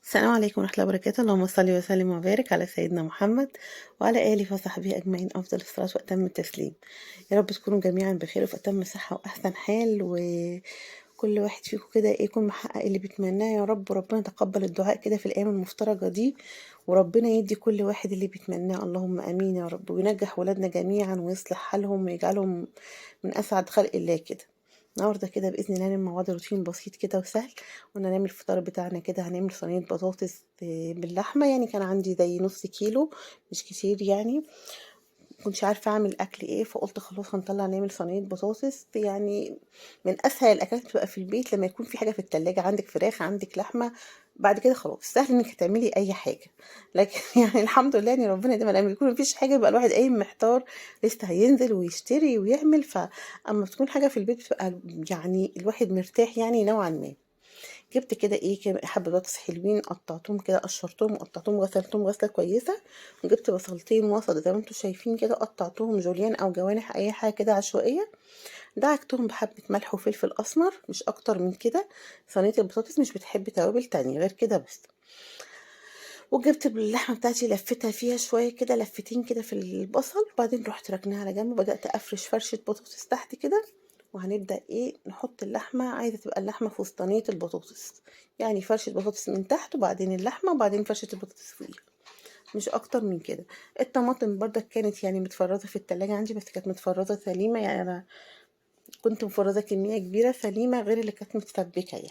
السلام عليكم ورحمة الله وبركاته. اللهم صل وسلم وبارك على سيدنا محمد وعلى آله وصحبه أجمعين، أفضل الصلاة وأتم التسليم. يا رب تكونوا جميعا بخير وفي أتم صحة وأحسن حال، وكل واحد فيكم كده يكون محقق اللي بيتمناه يا رب. وربنا يتقبل الدعاء كده في الأيام المفترجة دي، وربنا يدي كل واحد اللي بيتمناه، اللهم آمين يا رب. وينجح ولادنا جميعا ويصلح حالهم ويجعلهم من أسعد خلق الله كده. النهارده كده بإذن الله هنعمل مع بعض روتين بسيط كده وسهل. قلنا نعمل الفطار بتاعنا كده، هنعمل صينية بطاطس باللحمة. يعني كان عندي زي نص كيلو، مش كتير يعني. مكنتش عارفة اعمل اكل ايه، فقلت خلاص هنطلع نعمل صينية بطاطس. يعني من اسهل الاكلات بتبقى في البيت لما يكون في حاجة في التلاجة، عندك فراخ عندك لحمة، بعد كده خلاص سهل انك تعملي اي حاجة. لكن يعني الحمد لله ان ربنا دايما لما يكون مفيش حاجة يبقى الواحد قايم محتار، لسه هينزل ويشتري ويعمل. فاما بتكون حاجة في البيت بتبقى يعني الواحد مرتاح يعني نوعا ما. جبت كده ايه حبة بطاطس حلوين، قطعتهم كده، قشرتهم وقطعتهم، غسلتهم غسلة كويسة. وجبت بصلتين وسط زي ما انتوا شايفين كده، قطعتهم جوليان او جوانح اي حاجة كده عشوائية. دعكتهم بحبة ملح وفلفل اسمر، مش اكتر من كده. صينية البطاطس مش بتحب توابل تانية غير كده بس. وجبت اللحمة بتاعتي لفتها فيها شوية كده، لفتين كده في البصل، وبعدين رحت ركناها على جنب وبدأت افرش فرشة بطاطس تحت كده. وهنبدأ ايه نحط اللحمة، عايزة تبقى اللحمة في وسطانية البطاطس. يعني فرشة بطاطس من تحت وبعدين اللحمة وبعدين فرشة البطاطس فوقيها، مش اكتر من كده. الطماطم برضك كانت يعني متفرزة في التلاجة عندي، بس كانت متفرزة سليمة. يعني انا كنت مفرزة كمية كبيرة سليمة غير اللي كانت متسبكة يعني.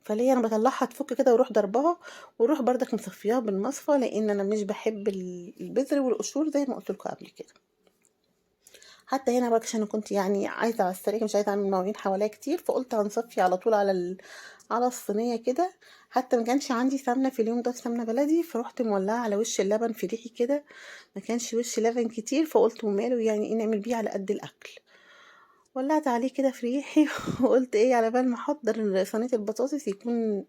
فليه انا بطلعها تفك كده واروح ضربها، واروح برضك مصفياها بالمصفى، لان انا مش بحب البذر والقشور زي ما قلت لكم قبل كده. حتى هنا بقى عشان كنت يعني عايزه على السريع، مش عايزه اعمل مواعين حواليا كتير، فقلت هنصفي على طول على على الصينيه كده. حتى ما كانش عندي سمنه في اليوم ده، سمنه بلدي، فرحت مولعه على وش اللبن في ريحي كده. ما كانش وش لبن كتير، فقلت وماله يعني ايه، نعمل بيه على قد الاكل. ولعت عليه كده في ريحي وقلت ايه، على بال ما احضر صينيه البطاطس يكون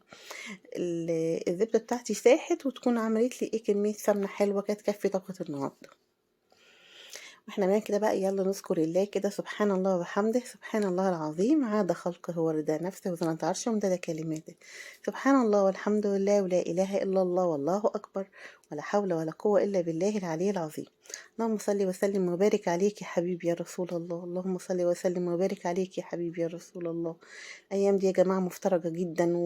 الزبده بتاعتي ساحت، وتكون عملت لي ايه كميه سمنه حلوه كانت تكفي طبخه النهارده. واحنا بنعمل كده بقى، يلا نذكر الله كده، سبحان الله وبحمده، سبحان الله العظيم، عاد خلقه ورضا نفسه وزنة عرشه ومداد كلماته. سبحان الله والحمد لله ولا إله إلا الله والله أكبر، ولا حول ولا قوة إلا بالله العلي العظيم. اللهم صل وسلم وبارك عليك يا حبيبي يا رسول الله، اللهم صل وسلم وبارك عليك يا حبيبي يا رسول الله. الأيام دي يا جماعة مفترجة جدا،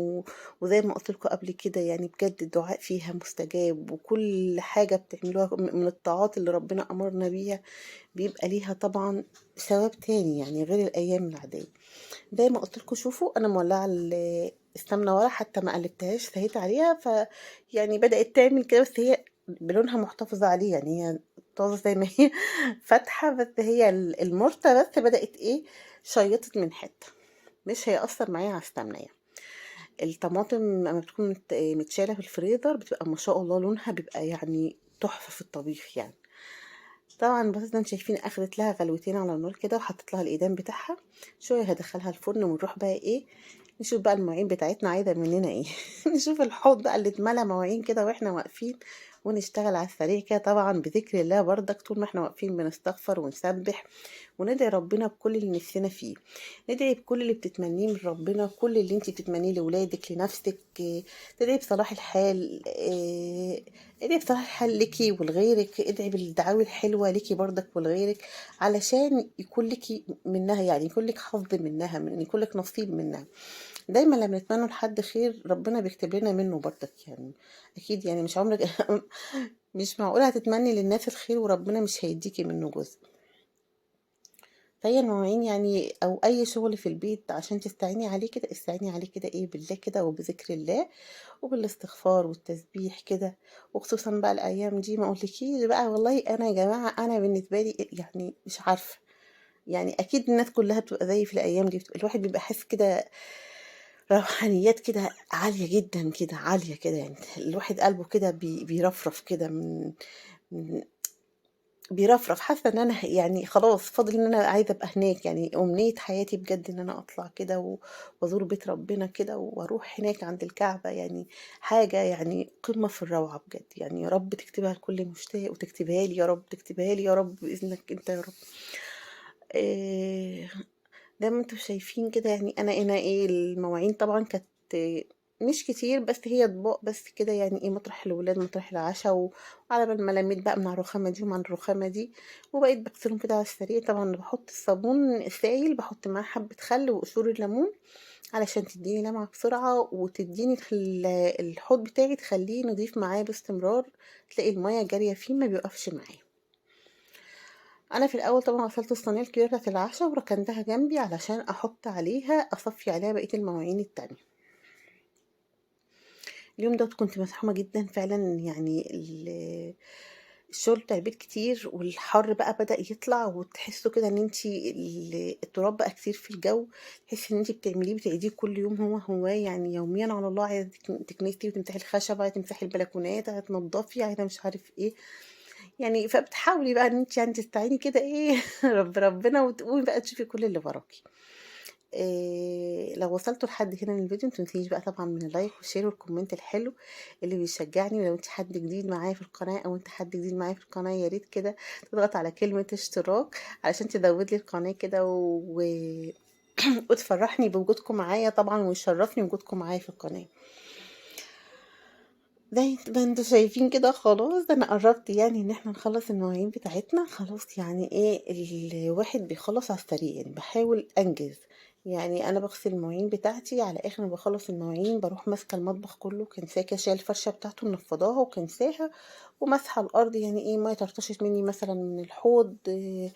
وزي ما قلت لكم قبل كده يعني بجد الدعاء فيها مستجاب، وكل حاجة بتعملوها من الطاعات اللي ربنا أمرنا بيها بيبقى ليها طبعا ثواب تاني يعني غير الأيام العادية. زي ما قلت لكم، شوفوا أنا مولعة السمنة ورا، حتى ما قلبتهاش، سهيت عليها. يعني بدأت تعمل كده، بس هي بلونها محتفظة عليه، يعني هي طازة زي ما هي فاتحة، بس هي المرتة بس بدأت ايه، شيطت من حتة. مش هيأثر معايا على السمنة يعني. الطماطم لما بتكون متشالة في الفريزر بتبقى ما شاء الله لونها بيبقى يعني تحفة في الطبيخ يعني. طبعا البطاطس زي ما شايفين اخدت لها غلوتين على النار كده، وحطيت لها الايدام بتاعها. شويه هدخلها الفرن، ونروح بقى ايه، نشوف بقى المواعين بتاعتنا عايزه مننا ايه. نشوف الحوض بقى اللي اتملى مواعين كده واحنا واقفين، ونشتغل على السريع كده، طبعا بذكر الله برضك. طول ما احنا واقفين بنستغفر ونسبح وندعي ربنا بكل اللي نفسنا فيه. ندعي بكل اللي بتتمنيه من ربنا، كل اللي انت بتتمنيه لولادك لنفسك. تدعي بصلاح الحال، ادعي بصلاح الحال ليكي ولغيرك، ادعي بالدعاوي الحلوة ليكي برضك ولغيرك، علشان يكون لك منها، يعني يكون لك حظ منها، من يكون لك نصيب منها. دايما لما نتمنى لحد خير ربنا بيكتب لنا منه برضك يعني. اكيد يعني مش عمرك مش معقولة هتتمني للناس الخير وربنا مش هيديكي منه جزء. فهي المواعين يعني او اي شغل في البيت عشان تستعيني عليه كده، استعيني عليه كده ايه، بالله كده وبذكر الله وبالاستغفار والتسبيح كده. وخصوصا بقى الايام دي ما اقولكيش بقى، والله انا يا جماعه انا بالنسبه لي يعني مش عارفه. يعني اكيد الناس كلها بتبقى زي في الايام دي، بتبقى الواحد بيبقى حاسس كده روحانيات كده عاليه جدا كده، عاليه كده، يعني الواحد قلبه كده بيرفرف كده من بيرفرف. حاسه ان انا يعني خلاص فاضل ان انا عايزه ابقى هناك. يعني امنيه حياتي بجد ان انا اطلع كده وازور بيت ربنا كده واروح هناك عند الكعبه. يعني حاجه يعني قمه في الروعه بجد. يعني يا رب تكتبها لكل مشتاق، وتكتبها لي يا رب، تكتبها لي يا رب باذنك انت يا رب. إيه، زي ما انتم شايفين كده، يعني انا ايه المواعين طبعا كانت مش كتير، بس هي اطباق بس كده يعني ايه، مطرح الولاد مطرح العشاء، وعلى بال ما لميت بقى من على الرخامة دي ومن الرخامة دي، وبقيت بغسلهم كده على السريع. طبعا بحط الصابون سائل، بحط معاه حبة خل وقشور الليمون علشان تديني لمعة بسرعة، وتديني الحوض بتاعي تخليه نضيف معايا باستمرار، تلاقي المية جارية فيه ما بيوقفش معايا. انا في الاول طبعا غسلت الصينيه الكبيره بتاعت العشاء وركنتها جنبي علشان احط عليها اصفي عليها بقيه المواعين التانية. اليوم ده كنت مزحومه جدا فعلا، يعني الشغل بتاع البيت كتير، والحر بقى بدأ يطلع، وتحسوا كده ان انتي التراب بقى كتير في الجو، تحسي ان انتي بتعيديه كل يوم هو يعني يوميا على الله، عايزه تكنسي وتمسحي الخشب، عايزه تمسحي البلكونات، عايزه تنضفي، عايزه مش عارف ايه. يعني فبتحاولي بقى ان انت يعني تستعيني كده ايه ربنا، وتقومي بقى تشوفي كل اللي وراكي. إيه لو وصلتوا لحد هنا من الفيديو، متنسيش بقى طبعا من اللايك والشير والكومنت الحلو اللي بيشجعني. ولو انت حد جديد معايا في القناة، او انت حد جديد معايا في القناة، يا ريت كده تضغط على كلمة اشتراك علشان تزود لي القناة كده وتفرحني بوجودكم معايا طبعا، ويشرفني وجودكم معايا في القناة. زي ما انتوا شايفين كده، خلاص انا قربت يعني ان احنا نخلص المواعين بتاعتنا. خلاص يعني ايه، الواحد بيخلص على السريع، يعني بحاول انجز. يعني انا بغسل المواعين بتاعتي، على اخر ما بخلص المواعين بروح ماسكه المطبخ كله، كنساه كده، شايله الفرشه بتاعته منفضاها وكنساها، وماسحه الارض، يعني ايه ما يطرطشت مني مثلا من الحوض، إيه،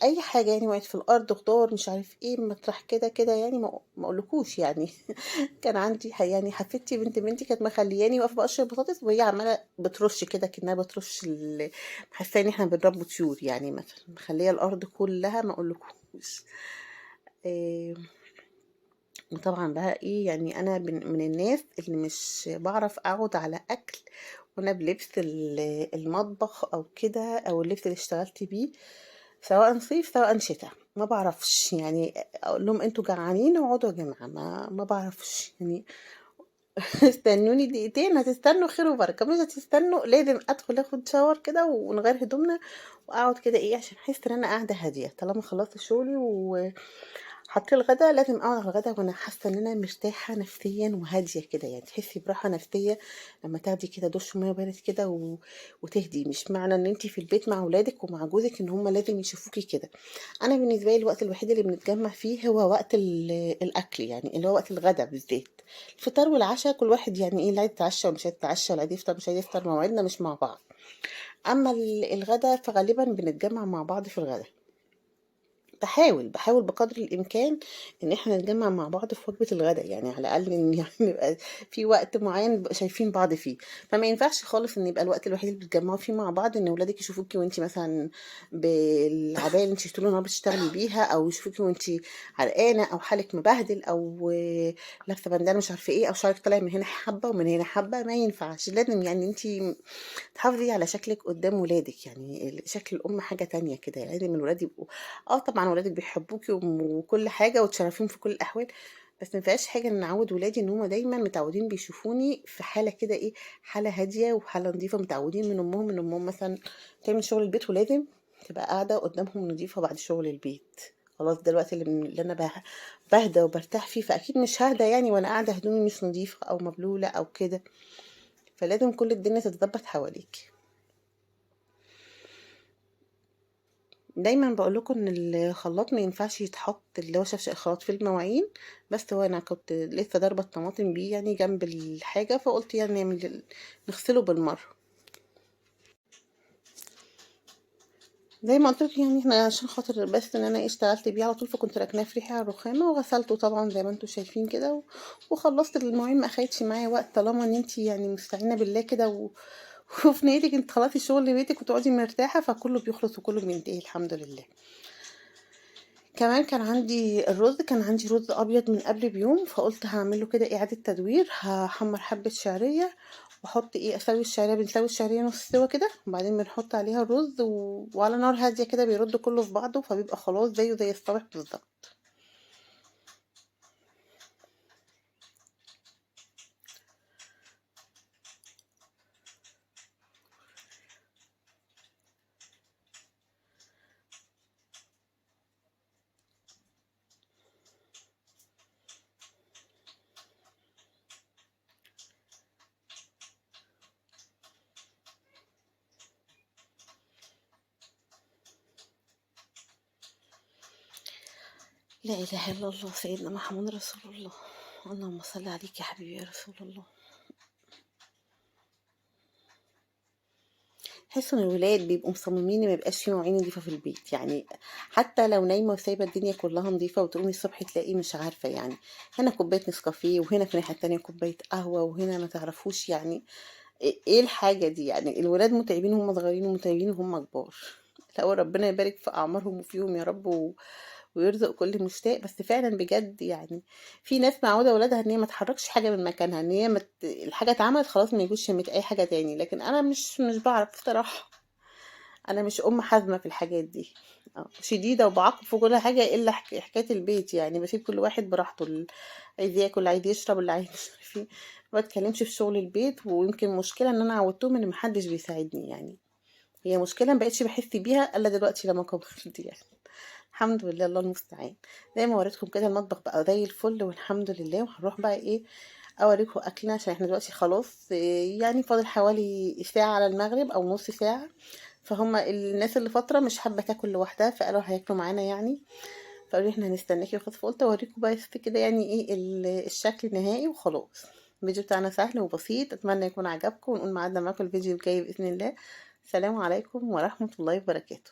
اي حاجه يعني وقعت في الارض، خضار مش عارف ايه مطرح كده كده، يعني ما اقولكوش يعني. كان عندي يعني حفيدتي بنت بنتي كانت مخلياني واقفه بقشر بطاطس، وهي عماله بترش كده كأنها بترش حاسه ان احنا بنربي طيور يعني، مثلا مخليه الارض كلها ما اقولكوش. إيه، وطبعا بقى ايه، يعني انا من الناس اللي مش بعرف اقعد على اكل وانا بلبس المطبخ او كده، او اللبس اللي اشتغلت بيه، سواء صيف سواء شتاء، ما بعرفش يعني. اقول لهم انتوا جعانين اقعدوا يا جماعه، ما بعرفش يعني. استنوني دقيقتين، هتستنوا خير وبركه، مش هتستنوا لازم ادخل اخد شاور كده ونغير هدومنا واقعد كده ايه، عشان احس ان انا قاعده هاديه. طالما خلصت شغلي حط الغدا، لازم اقعد على الغدا وانا حاسه ان انا مرتاحه نفسيا وهاديه كده، يعني تحسي براحه نفسيه لما تاخدي كده دش ميه بارد كده وتهدي. مش معنى ان انت في البيت مع اولادك ومع جوزك ان هم لازم يشوفوكي كده. انا بالنسبه لي الوقت الوحيد اللي بنتجمع فيه هو وقت الاكل، يعني اللي هو وقت الغدا بالذات. الفطار والعشاء كل واحد يعني ايه، اللي عايز يتعشى ومش عايز يتعشى، ولا عايز يفطر مش عايز يفطر، مواعيدنا مش مع بعض. اما الغدا فغالبا بنتجمع مع بعض في الغدا. بحاول بقدر الامكان ان احنا نتجمع مع بعض في وجبه الغداء، يعني على الاقل ان يعني يبقى في وقت معين نبقى شايفين بعض فيه. فما ينفعش خالص ان يبقى الوقت الوحيد اللي بتتجمعوا فيه مع بعض ان اولادك يشوفوكي وانت مثلا بالعبايه اللي انت طول النهار بتشتغلي بيها، او يشوفوكي وانت عرقانه، او حالك مبهدل، او لابسه بندانه مش عارفه ايه، او شعرك طالع من هنا حبه ومن هنا حبه. ما ينفعش، لازم يعني انت تحافظي على شكلك قدام ولادك. يعني شكل الأم حاجة تانية كده، يعني لازم الولاد يبقوا، طبعا ولادك بيحبوكي وكل حاجة وتشرفيهم في كل الأحوال، بس ما فيهاش حاجة ان نعود ولادي ان هم دايما متعودين بيشوفوني في حالة كده ايه، حالة هادية وحالة نظيفة، متعودين من امهم ان امهم مثلا تعمل شغل البيت، ولازم تبقى قاعدة قدامهم نظيفة بعد شغل البيت. خلاص ده الوقت اللي انا بهدى وبرتاح فيه، فاكيد مش ههدى يعني وانا قاعدة هدومي مش نظيفة او مبلولة او كده. فلازم كل الدنيا تتظبط حواليك. دايما بقول لكم ان الخلاط ما ينفعش يتحط اللي هو شفشق الخلاط في المواعين، بس هو انا كنت لسه ضاربه الطماطم بيه يعني جنب الحاجه، فقلت يعني نغسله بالمره. زي ما قلت لك يعني احنا عشان خاطر بس ان انا اشتغلت بيه على طول، فكنت راكناه في ريحه على الرخامه وغسلته طبعا زي ما انتم شايفين كده وخلصت المواعين. ما اخدتش معايا وقت طالما ان انت يعني مستعينه بالله كده وفي نيتك انت خلاص شغل بيتك وتقعدي مرتاحه، فكله بيخلص وكله بينتهي الحمد لله. كمان كان عندي الرز، كان عندي رز ابيض من قبل بيوم، فقلت هعمله كده اعاده تدوير. هحمر حبه شعريه واحط ايه، اسوي الشعريه، بنسوي الشعريه نص سوا كده، وبعدين بنحط عليها الرز وعلى نار هاديه كده بيرد كله في بعضه، فبيبقى خلاص زيه زي الصبح بالظبط. لا إله إلا الله سيدنا محمد رسول الله. اللهم صل عليك يا حبيبي يا رسول الله. باحس إن الولاد بيبقوا مصممين إن ما يبقاش في مواعين نضيفة في البيت، يعني حتى لو نايمة وسايبة الدنيا كلها نضيفة وتقومي الصبح تلاقي مش عارفة يعني هنا كوباية نسكافيه وهنا في الناحية التانية كوباية قهوة وهنا ما تعرفوش يعني إيه الحاجة دي، يعني الولاد متعبين وهم صغيرين ومتعبين وهم كبار. الأول ربنا يبارك في أعمارهم وفيهم يا رب ويرزق كل مشتاق، بس فعلا بجد يعني في ناس معودة ولادها ان هي ما تحركش حاجة من مكانها، ان هي الحاجة اتعملت خلاص ما يجوش يمت اي حاجة تاني، لكن انا مش بعرف بصراحة. انا مش ام حازمة في الحاجات دي. شديدة وبعاقب في كل حاجة الا حكاية البيت، يعني بسيب كل واحد براحته، عايز ياكل اللي عايز يشرب اللي عايز مش عارف ايه. ما بتكلمش في شغل البيت، ويمكن مشكلة ان انا عودتهم ان محدش بيساعدني يعني. هي مشكلة مبقتش باحس بيها إلا دلوقتي لمّا كبرت يعني. الحمد لله، الله المستعان. زي ما وريتكم كده المطبخ بقى زي الفل والحمد لله، وهنروح بقى إيه أوريكم أكلنا عشان إحنا دلوقتي خلاص يعني فاضل حوالي ساعة على المغرب أو نص ساعة. فهم الناس اللي فترة مش حابة تاكل لوحدها فقالوا هياكلوا معانا يعني. فقالوا لي إحنا هنستناكي وخلاص، فقلت أوريكم بس كده يعني إيه الشكل النهائي وخلاص. الفيديو بتاعنا سهل وبسيط، أتمنى يكون عجبكم، ونقول ميعادنا معاكم الفيديو الجاي بإذن الله. السلام عليكم ورحمة الله وبركاته.